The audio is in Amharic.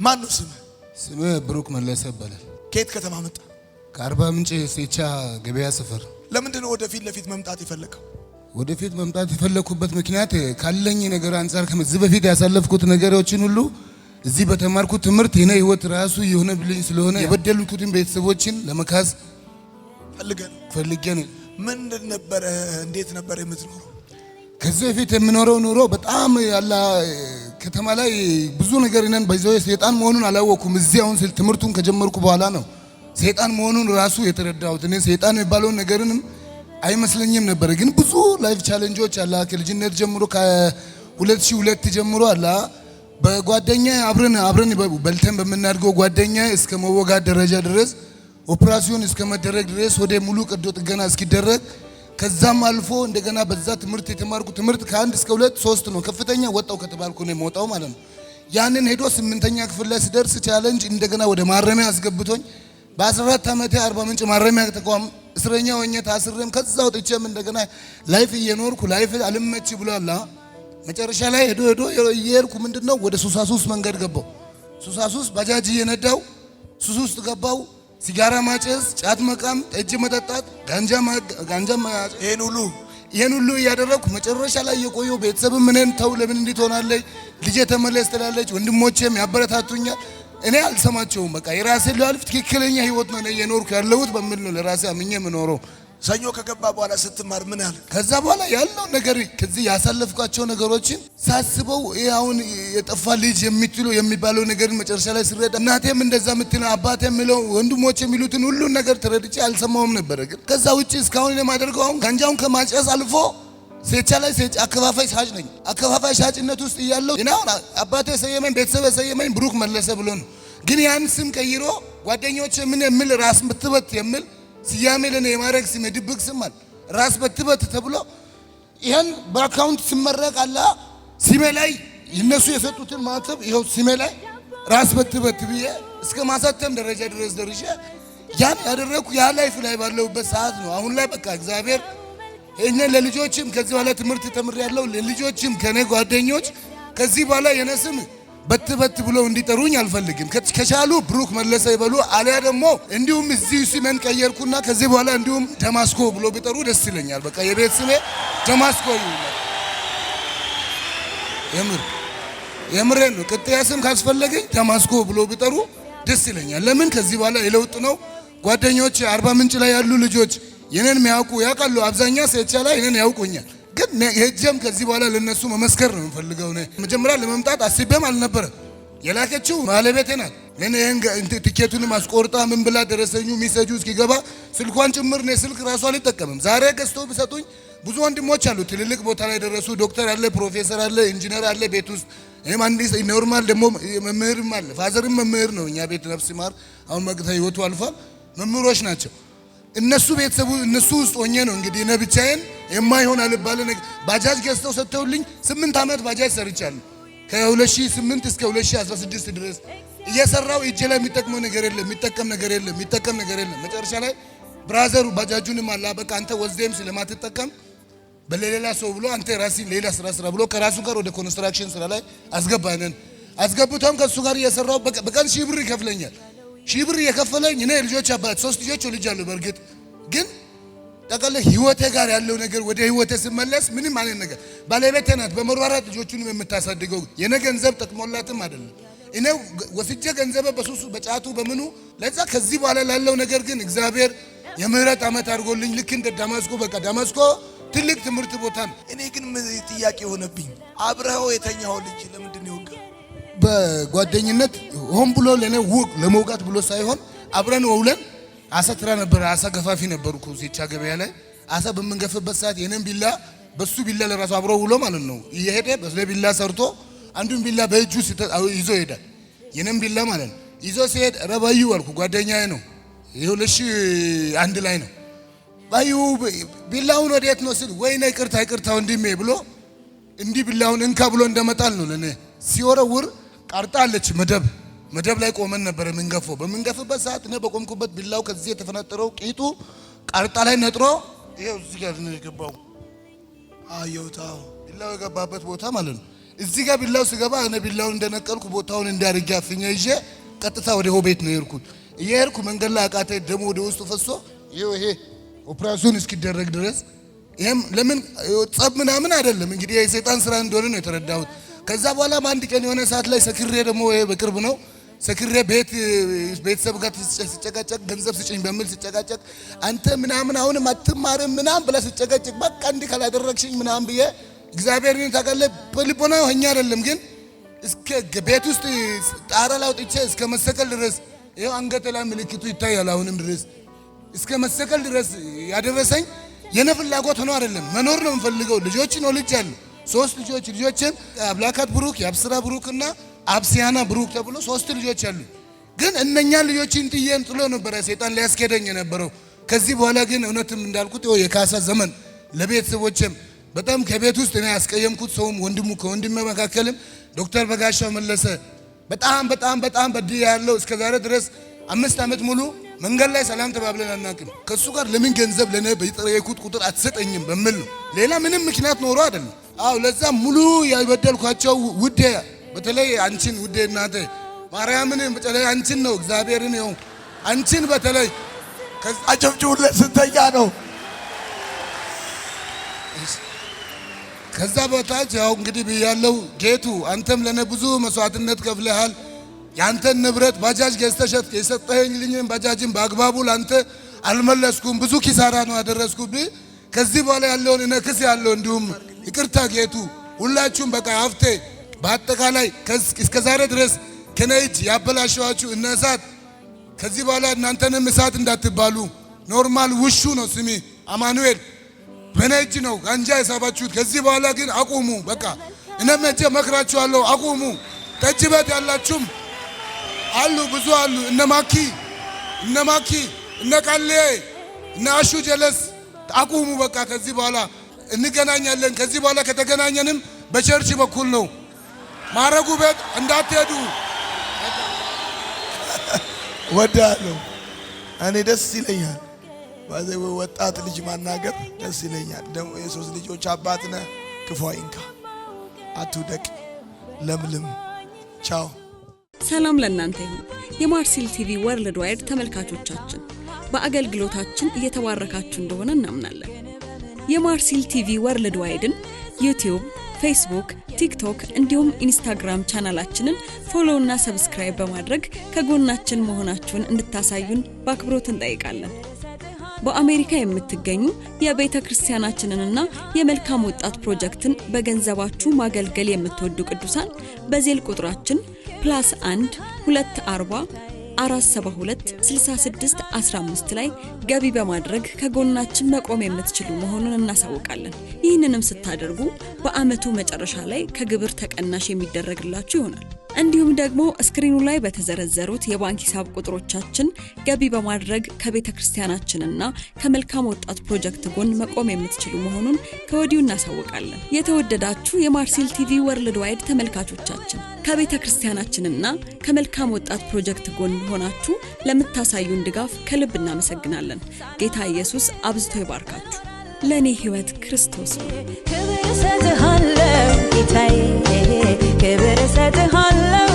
ማን ነው ስምህ? ስምህ ብሩክ መለሰ ይባላል። ከየት ከተማ መጣ? ከአርባ ምንጭ ሴቻ ገበያ ሰፈር። ለምንድን ነው ወደፊት ለፊት መምጣት የፈለከው? ወደፊት መምጣት የፈለኩበት ምክንያት ካለኝ ነገር አንፃር ከዚህ በፊት ያሳለፍኩት ነገሮችን ሁሉ እዚህ በተማርኩት ትምህርት የኔ ህይወት ራሱ የሆነ ብልኝ ስለሆነ የበደሉትን ቤተሰቦችን ለመካስ ፈልጌ ነው። ምንድን ነበር እንዴት ነበር የምትኖረው? ከዚህ በፊት የምኖረው ኑሮ በጣም ያላ ከተማ ላይ ብዙ ነገር ነን በዚያው ሰይጣን መሆኑን አላወኩም። እዚህ አሁን ትምህርቱን ከጀመርኩ በኋላ ነው ሰይጣን መሆኑን ራሱ የተረዳሁት። እኔ ሰይጣን የሚባለውን ነገርንም አይመስለኝም ነበር። ግን ብዙ ላይፍ ቻሌንጆች አላ ከልጅነት ጀምሮ ከ2002 ጀምሮ አላ በጓደኛ አብረን በልተን በመናድገው ጓደኛ እስከ መወጋት ደረጃ ድረስ ኦፕራሲዮን እስከ መደረግ ድረስ ወደ ሙሉ ቀዶ ጥገና እስኪደረግ ከዛም አልፎ እንደገና በዛ ትምህርት የተማርኩ ትምህርት ከ1 እስከ 2 3 ነው ከፍተኛ ወጣው ከተባልኩ ነው የምወጣው ማለት ነው። ያንን ሄዶ 8ኛ ክፍል ላይ ስደርስ ቻሌንጅ እንደገና ወደ ማረሚያ አስገብቶኝ በ14 ዓመቴ አርባ ምንጭ ማረሚያ ተቋም እስረኛ ሆኜ ታስሬም ከዛ ወጥቼም እንደገና ላይፍ እየኖርኩ ላይፍ አልመች ብሏላ። መጨረሻ ላይ ሄዶ እየሄድኩ ምንድነው ወደ ሱሳሱስ መንገድ ገባው። ሱሳሱስ ባጃጅ እየነዳው ሱስ ውስጥ ገባው። ሲጋራ ማጨስ፣ ጫት መቃም፣ ጠጅ መጠጣት፣ ጋንጃ ይሄን ሁሉ እያደረኩ መጨረሻ ላይ የቆየው ቤተሰብ ምንን ተው ለምን እንዴት ሆናለች ልጄ ተመለስ ትላለች። ወንድሞቼም ያበረታቱኛል። እኔ አልሰማቸውም። በቃ የራሴ ላልፍ ትክክለኛ ህይወት ነው እየኖርኩ ያለሁት በሚል ነው ለራሴ አምኜ የምኖረው። ሰኞ ከገባ በኋላ ስትማር ምን አለ? ከዛ በኋላ ያለው ነገር ከዚህ ያሳለፍኳቸው ነገሮችን ሳስበው አሁን የጠፋ ልጅ የሚባለው ነገር መጨረሻ ላይ ስረዳ እናቴም እንደዛ የምትለው አባቴ የሚለው ወንድሞቼ የሚሉትን ሁሉ ነገር ተረድቼ አልሰማውም ነበር። ግን ከዛ ውጪ እስካሁን የማደርገው አሁን ጋንጃውን ከማጨስ አልፎ ሴቻ ላይ አከፋፋይ ሻጭ ነኝ። አከፋፋይ ሻጭነት ውስጥ እያለሁ እና አባቴ ሰየመኝ ቤተሰብ ሰየመኝ ብሩክ መለሰ ብሎ ነው። ግን ያን ስም ቀይሮ ጓደኞቼ ምን የሚል ራስ በትበት የሚል ስያሜ ለኔ የማረግ ስም ድብቅ ስም አለ ራስ በትበት ተብሎ ይሄን በአካውንት ሲመረቅ አላ ስሜ ላይ እነሱ የሰጡትን ማተብ ይሄው ስሜ ላይ ራስ በትበት ብዬ እስከ ማሳተም ደረጃ ድረስ ደርሼ ያን ያደረኩ ያ ላይፍ ላይ ባለውበት ሰዓት ነው። አሁን ላይ በቃ እግዚአብሔር እኛ ለልጆችም ከዚህ በኋላ ትምህርት ተምሬያለሁ። ለልጆችም ከኔ ጓደኞች ከዚህ በኋላ የነስም በትበት ብሎ እንዲጠሩኝ አልፈልግም። ከቻሉ ብሩክ መለሰ ይበሉ፣ አሊያ ደግሞ እንዲሁም እዚህ ስሜን ቀየርኩና ከዚህ በኋላ እንዲሁም ደማስቆ ብሎ ቢጠሩ ደስ ይለኛል። በቃ የቤት ስሜ ደማስቆ ይሁን። የምሬን ነው። ቅጥያ ስም ካስፈለገኝ ደማስቆ ብሎ ቢጠሩ ደስ ይለኛል። ለምን ከዚህ በኋላ የለውጥ ነው። ጓደኞች አርባ ምንጭ ላይ ያሉ ልጆች የኔን የሚያውቁ ያውቃሉ። አብዛኛው ሴቻ ላይ የኔን ያውቁኛል። ግን የጀም ከዚህ በኋላ ለነሱ መመስከር ነው የምፈልገው። መጀመሪያ ለመምጣት አስቤም አልነበረ። የላከችው ባለቤቴ ናት። ለኔ ቲኬቱን ማስቆርጣ ምን ብላ ደረሰኙ ሚሰጁ እስኪገባ ስልኳን ጭምር ነው ስልክ ራሱ አልጠቀምም። ዛሬ ገዝተው ቢሰጡኝ ብዙ ወንድሞች አሉ ትልልቅ ቦታ ላይ ደረሱ። ዶክተር አለ፣ ፕሮፌሰር አለ፣ ኢንጂነር አለ ቤት ውስጥ አንዲስ ኖርማል ደግሞ መምህርም አለ። ፋዘርም መምህር ነው እኛ ቤት ነፍስ ማር አሁን መግታ ህይወቱ አልፏል። መምህሮች ናቸው። እነሱ ቤተሰቡ እነሱ ውስጥ ሆኜ ነው እንግዲህ እኔ ብቻዬን የማይሆን አልባለ ነገር ባጃጅ ገዝተው ሰጥተውልኝ 8 ዓመት ባጃጅ ሰርቻለሁ። ከ2008 እስከ 2016 ድረስ እየሰራው እጄ ላይ የሚጠቅመው ነገር የለም፣ የሚጠቀም ነገር የለም። መጨረሻ ላይ ብራዘሩ ባጃጁንም አላ በቃ አንተ ወዝዴም ስለማትጠቀም በሌላ ሰው ብሎ አንተ ራስህ ሌላ ስራ ብሎ ከራሱ ጋር ወደ ኮንስትራክሽን ስራ ላይ አስገባነን። አስገብቶም ከሱ ጋር እየሰራው በቀን 1000 ብር ይከፍለኛል። 1000 ብር የከፈለኝ እኔ ልጆች አባት 3 ልጆች ልጃለሁ። በርግጥ ግን ጠቅላላ ህይወቴ ጋር ያለው ነገር ወደ ህይወቴ ስመለስ ምንም አይነት ነገር ባለቤቴ ናት በመሯሯጥ ልጆቹንም የምታሳድገው የኔ ገንዘብ ጠቅሞላትም አይደለም። እኔ ወስጄ ገንዘብ በሱሱ በጫቱ በምኑ ለዛ ከዚህ በኋላ ላለው ነገር ግን እግዚአብሔር የምህረት ዓመት አድርጎልኝ ልክ እንደ ደማስቆ በቃ ደማስቆ ትልቅ ትምህርት ቦታ ነው። እኔ ግን ጥያቄ ሆነብኝ። አብረው የተኛው ልጅ ለምንድን ነው ወጋ? በጓደኝነት ሆን ብሎ ለኔ ለመውጋት ብሎ ሳይሆን አብረን ውለን አሳ ትራ ነበር። አሳ ገፋፊ ነበርኩ ሴቻ ገበያ ላይ አሳ በመንገፍበት ሰዓት የኔን ቢላ በሱ ቢላ ለራሱ አብሮ ውሎ ማለት ነው እየሄደ በስለ ቢላ ሰርቶ አንዱን ቢላ በእጁ ይዞ ይሄዳል። የኔን ቢላ ማለት ነው ይዞ ሲሄድ ረባዩ አልኩ ጓደኛዬ ነው ይሁልሽ አንድ ላይ ነው ባዩ ቢላውን ወዴት ነው ስል ወይኔ ይቅርታ ወንድሜ ብሎ እንዲህ ቢላውን እንካ ብሎ እንደመጣል ነው ለኔ ሲወረውር ቃርጣለች መደብ ላይ ቆመን ነበር የምንገፈው። በምንገፍበት ሰዓት እኔ በቆምኩበት ቢላው ከዚህ የተፈናጠረው ቂጡ ቃርጣ ላይ ነጥሮ ይሄው እዚህ ጋር ነው የገባው። አየውታው ቢላው የገባበት ቦታ ማለት ነው። እዚህ ጋር ቢላው ስገባ እኔ ቢላውን እንደነቀልኩ ቦታውን እንዳርጋ አፍኛ ይዤ ቀጥታ ወደ ሆቤት ነው የሄድኩት። እየሄድኩ መንገድ ላይ አቃተኝ፣ ደሞ ወደ ውስጥ ፈሶ ይሄ ኦፕራሲዮን እስኪደረግ ድረስ ይሄም ለምን ጸብ ምናምን አይደለም እንግዲህ የሰይጣን ስራ እንደሆነ ነው የተረዳሁት። ከዛ በኋላ አንድ ቀን የሆነ ሰዓት ላይ ሰክሬ ደሞ ይሄ በቅርብ ነው ሰክሬ ቤተሰብ ጋር ሲጨቃጨቅ ገንዘብ ስጭኝ በሚል ሲጨቃጨቅ አንተ ምናምን አሁንም አትማርም ምናምን ብለህ ሲጨቃጨቅ በቃ እንዲህ ካላደረግሽኝ ምናምን ብዬ እግዚአብሔርን ታቀለ በልቦና ሆኛ አይደለም ግን እስከ ቤት ውስጥ ጣራ ላውጥቼ እስከ መሰቀል ድረስ ይሄው አንገቴ ላይ ምልክቱ ይታያል። አሁንም ድረስ እስከ መሰቀል ድረስ ያደረሰኝ የኔ ፍላጎት ሆኖ አይደለም መኖር ነው የምፈልገው። ልጆች ነው ልጅ አለ 3 ልጆችን አብላካት ብሩክ ያብስራ ብሩክና አብሲያና ብሩክ ተብሎ 3 ልጆች አሉ። ግን እነኛን ልጆችን ጥየን ጥሎ ነበር ሰይጣን ሊያስከደኝ የነበረው። ከዚህ በኋላ ግን እውነትም እንዳልኩት የካሳ ዘመን ለቤተሰቦችም በጣም ከቤት ውስጥ እኔ ያስቀየምኩት ሰውም ወንድሙ ከወንድሜ መካከልም ዶክተር በጋሻው መለሰ በጣም በድያ ያለው እስከ ዛሬ ድረስ 5 ዓመት ሙሉ መንገድ ላይ ሰላም ተባብለን አናውቅም። ከሱ ጋር ለምን ገንዘብ ለኔ በየጠየቁት ቁጥር አትሰጠኝም በሚል ነው። ሌላ ምንም ምክንያት ኖሮ አይደለም። ለዛ ሙሉ ያበደልኳቸው ውዴ በተለይ አንቺን ውዴ እናቴ ማርያምን በተለይ አንቺን ነው እግዚአብሔርን ነው አንቺን በተለይ አጨብጭቡለት ስንተኛ ነው። ከዛ በታች ያው እንግዲህ ብያለው ጌቱ አንተም ለኔ ብዙ መስዋዕትነት ከፍለሃል። ያንተን ንብረት ባጃጅ ገዝተሸት የሰጠኸኝልኝን ባጃጅን በአግባቡ ላንተ አልመለስኩም። ብዙ ኪሳራ ነው ያደረስኩብህ። ከዚህ በኋላ ያለውን እኔ ክስ ያለው እንዲሁም ይቅርታ ጌቱ ሁላችሁም በቃ አፍቴ በአጠቃላይ እስከ ዛሬ ድረስ ከኔ እጅ ያበላሸዋችሁ እነ እሳት ከዚህ በኋላ እናንተንም እሳት እንዳትባሉ። ኖርማል ውሹ ነው ስሚ አማኑኤል በኔ እጅ ነው ጋንጃ የሳባችሁት። ከዚህ በኋላ ግን አቁሙ። በቃ እኔም እጄ መክራችኋለሁ አቁሙ። ጠጅ ቤት ያላችሁም አሉ ብዙ አሉ እነ ማኪ እነ ቃሌ እነ አሹ ጀለስ አቁሙ። በቃ ከዚህ በኋላ እንገናኛለን። ከዚህ በኋላ ከተገናኘንም በቸርች በኩል ነው። ማረጉ ቤት እንዳትሄዱ ወዳለሁ። እኔ ደስ ይለኛል ባዘው ወጣት ልጅ ማናገር ደስ ይለኛል። ደግሞ የ3 ልጆች አባት ነህ። ክፉ አይንካ፣ አትውደቅ፣ ለምልም። ቻው። ሰላም ለእናንተ ይሁን። የማርሲል ቲቪ ወርልድ ዋይድ ተመልካቾቻችን በአገልግሎታችን እየተባረካችሁ እንደሆነ እናምናለን። የማርሲል ቲቪ ወርልድ ዋይድን ዩቲዩብ፣ ፌስቡክ፣ ቲክቶክ እንዲሁም ኢንስታግራም ቻናላችንን ፎሎ እና ሰብስክራይብ በማድረግ ከጎናችን መሆናችሁን እንድታሳዩን በአክብሮት እንጠይቃለን። በአሜሪካ የምትገኙ የቤተ ክርስቲያናችንንና የመልካም ወጣት ፕሮጀክትን በገንዘባችሁ ማገልገል የምትወዱ ቅዱሳን በዜል ቁጥራችን +1 240 472 66 15 ላይ ገቢ በማድረግ ከጎናችን መቆም የምትችሉ መሆኑን እናሳውቃለን። ይህንንም ስታደርጉ በአመቱ መጨረሻ ላይ ከግብር ተቀናሽ የሚደረግላችሁ ይሆናል። እንዲሁም ደግሞ ስክሪኑ ላይ በተዘረዘሩት የባንክ ሂሳብ ቁጥሮቻችን ገቢ በማድረግ ከቤተክርስቲያናችንና ከመልካም ወጣት ፕሮጀክት ጎን መቆም የምትችሉ መሆኑን ከወዲሁ እናሳውቃለን። የተወደዳችሁ የማርሲል ቲቪ ወርልድ ዋይድ ተመልካቾቻችን ከቤተክርስቲያናችንና ከመልካም ወጣት ፕሮጀክት ጎን ሆናችሁ ለምታሳዩን ድጋፍ ከልብ እናመሰግናለን። ጌታ ኢየሱስ አብዝቶ ይባርካችሁ። ለኔ ህይወት ክርስቶስ ነው። ክብር ሰጥሃለሁ ጌታዬ፣ ክብር ሰጥሃለሁ